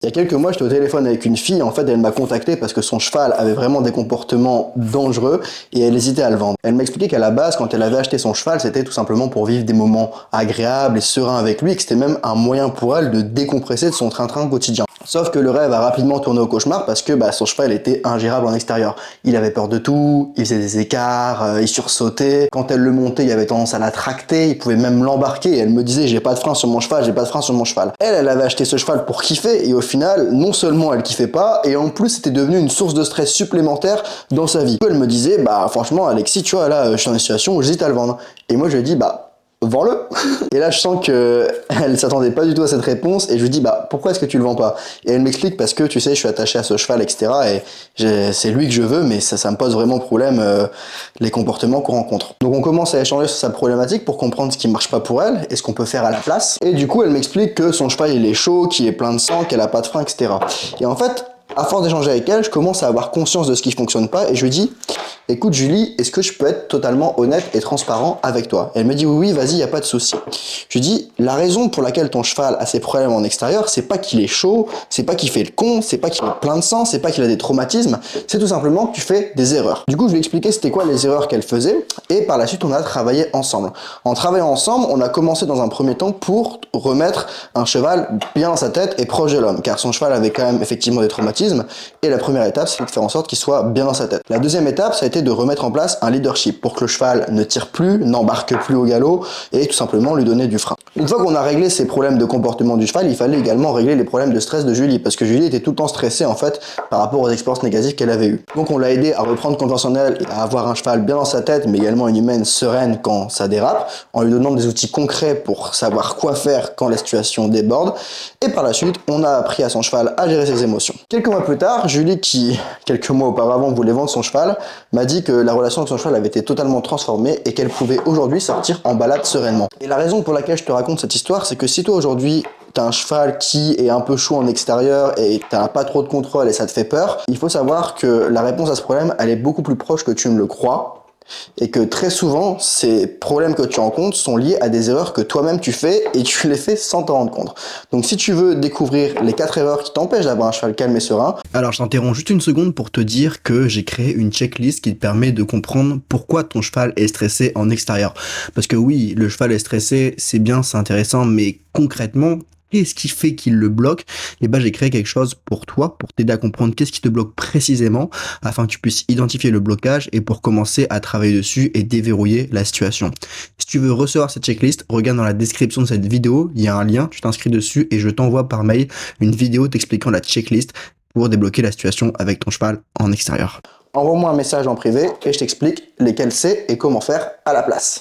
Il y a quelques mois, j'étais au téléphone avec une fille, en fait, elle m'a contacté parce que son cheval avait vraiment des comportements dangereux et elle hésitait à le vendre. Elle m'expliquait qu'à la base, quand elle avait acheté son cheval, c'était tout simplement pour vivre des moments agréables et sereins avec lui, et que c'était même un moyen pour elle de décompresser de son train-train quotidien. Sauf que le rêve a rapidement tourné au cauchemar parce que son cheval était ingérable en extérieur. Il avait peur de tout, il faisait des écarts, il sursautait. Quand elle le montait, il avait tendance à la tracter, il pouvait même l'embarquer. Et elle me disait, j'ai pas de frein sur mon cheval, j'ai pas de frein sur mon cheval. Elle avait acheté ce cheval pour kiffer et au final, non seulement elle kiffait pas, et en plus c'était devenu une source de stress supplémentaire dans sa vie. Elle me disait, franchement Alexis, tu vois, là, je suis dans une situation où j'hésite à le vendre. Et moi je lui ai dit, vends-le. Et là, je sens que elle s'attendait pas du tout à cette réponse et je lui dis pourquoi est-ce que tu le vends pas? Et elle m'explique parce que tu sais, je suis attaché à ce cheval, etc. Et c'est lui que je veux, mais ça me pose vraiment problème les comportements qu'on rencontre. Donc on commence à échanger sur sa problématique pour comprendre ce qui marche pas pour elle et ce qu'on peut faire à la place. Et du coup, elle m'explique que son cheval il est chaud, qu'il est plein de sang, qu'elle a pas de frein, etc. Et en fait, à force d'échanger avec elle, je commence à avoir conscience de ce qui fonctionne pas et je lui dis, écoute Julie, est-ce que je peux être totalement honnête et transparent avec toi? Elle me dit oui, vas-y, y a pas de souci. Je lui dis, la raison pour laquelle ton cheval a ses problèmes en extérieur, c'est pas qu'il est chaud, c'est pas qu'il fait le con, c'est pas qu'il a plein de sang, c'est pas qu'il a des traumatismes, c'est tout simplement que tu fais des erreurs. Du coup, je lui ai expliqué c'était quoi les erreurs qu'elle faisait et par la suite, on a travaillé ensemble. En travaillant ensemble, on a commencé dans un premier temps pour remettre un cheval bien dans sa tête et proche de l'homme, car son cheval avait quand même effectivement des traumatismes. Et la première étape, c'est de faire en sorte qu'il soit bien dans sa tête. La deuxième étape, ça a été de remettre en place un leadership pour que le cheval ne tire plus, n'embarque plus au galop et tout simplement lui donner du frein. Une fois qu'on a réglé ces problèmes de comportement du cheval, il fallait également régler les problèmes de stress de Julie parce que Julie était tout le temps stressée en fait par rapport aux expériences négatives qu'elle avait eues. Donc on l'a aidé à reprendre confiance en elle et à avoir un cheval bien dans sa tête mais également une humaine sereine quand ça dérape en lui donnant des outils concrets pour savoir quoi faire quand la situation déborde et par la suite on a appris à son cheval à gérer ses émotions. Quelques mois plus tard, Julie qui quelques mois auparavant voulait vendre son cheval m'a dit que la relation avec son cheval avait été totalement transformée et qu'elle pouvait aujourd'hui sortir en balade sereinement. Et la raison pour laquelle je te raconte cette histoire, c'est que si toi aujourd'hui t'as un cheval qui est un peu chaud en extérieur et t'as pas trop de contrôle et ça te fait peur, il faut savoir que la réponse à ce problème, elle est beaucoup plus proche que tu ne le crois. Et que très souvent, ces problèmes que tu rencontres sont liés à des erreurs que toi-même tu fais et tu les fais sans t'en rendre compte. Donc si tu veux découvrir les 4 erreurs qui t'empêchent d'avoir un cheval calme et serein... Alors je t'interromps juste une seconde pour te dire que j'ai créé une checklist qui te permet de comprendre pourquoi ton cheval est stressé en extérieur. Parce que oui, le cheval est stressé, c'est bien, c'est intéressant, mais concrètement... qu'est-ce qui fait qu'il le bloque? Et j'ai créé quelque chose pour toi, pour t'aider à comprendre qu'est-ce qui te bloque précisément, afin que tu puisses identifier le blocage et pour commencer à travailler dessus et déverrouiller la situation. Si tu veux recevoir cette checklist, regarde dans la description de cette vidéo, il y a un lien, tu t'inscris dessus et je t'envoie par mail une vidéo t'expliquant la checklist pour débloquer la situation avec ton cheval en extérieur. Envoie-moi un message en privé et je t'explique lesquels c'est et comment faire à la place.